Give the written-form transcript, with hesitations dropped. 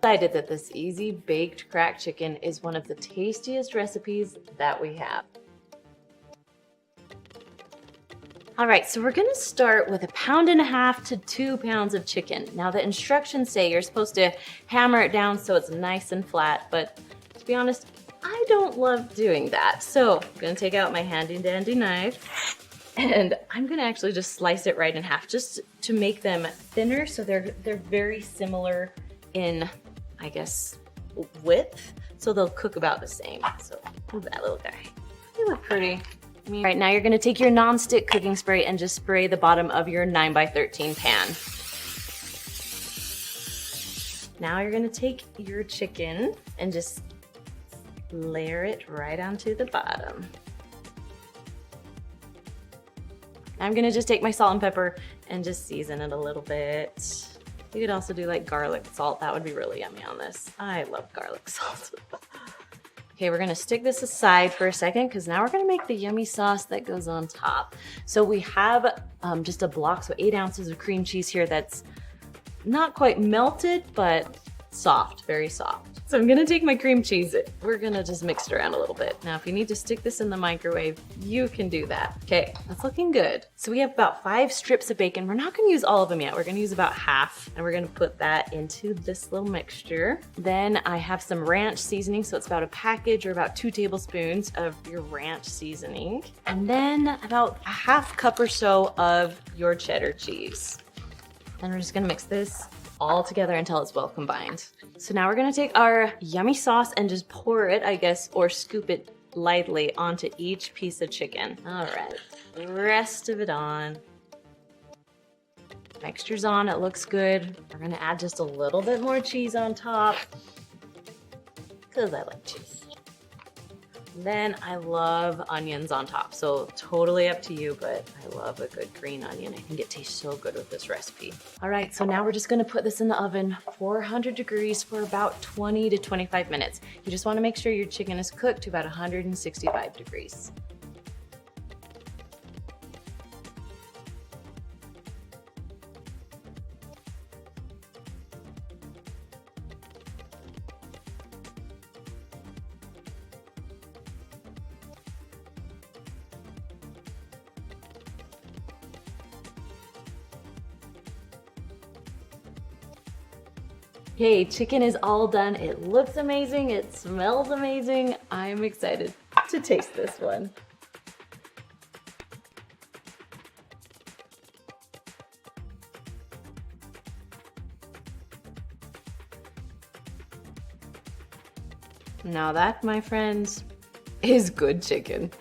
Decided that this easy baked cracked chicken is one of the tastiest recipes that we have. All right, so we're gonna start with 1.5 to 2 pounds of chicken. Now the instructions say you're supposed to hammer it down so it's nice and flat, but to be honest, I don't love doing that. So I'm gonna take out my handy dandy knife and I'm gonna actually just slice it right in half just to make them thinner so they're very similar in, I guess, width. So they'll cook about the same. So move that little guy. They look pretty. All right, now you're gonna take your non-stick cooking spray and just spray the bottom of your 9x13 pan. Now you're gonna take your chicken and just layer it right onto the bottom. I'm gonna just take my salt and pepper and just season it a little bit. You could also do like garlic salt. That would be really yummy on this. I love garlic salt. Okay, we're gonna stick this aside for a second because now we're gonna make the yummy sauce that goes on top. So we have just a block, so 8 ounces of cream cheese here that's not quite melted, but soft, very soft. So I'm gonna take my cream cheese. We're gonna just mix it around a little bit. Now, if you need to stick this in the microwave, you can do that. Okay, that's looking good. So we have about 5 strips of bacon. We're not gonna use all of them yet. We're gonna use about half, and we're gonna put that into this little mixture. Then I have some ranch seasoning, so it's about a package or about 2 tablespoons of your ranch seasoning. And then about a ½ cup or so of your cheddar cheese. And we're just gonna mix this all together until it's well combined. So now we're gonna take our yummy sauce and just pour it, I guess, or scoop it lightly onto each piece of chicken. All right, the rest of it on. Mixture's on, it looks good. We're gonna add just a little bit more cheese on top, because I like cheese. Then I love onions on top, so totally up to you, but I love a good green onion. I think it tastes so good with this recipe. All right, so now we're just gonna put this in the oven, 400 degrees for about 20 to 25 minutes. You just wanna make sure your chicken is cooked to about 165 degrees. Okay, chicken is all done. It looks amazing. It smells amazing. I'm excited to taste this one. Now that, my friends, is good chicken.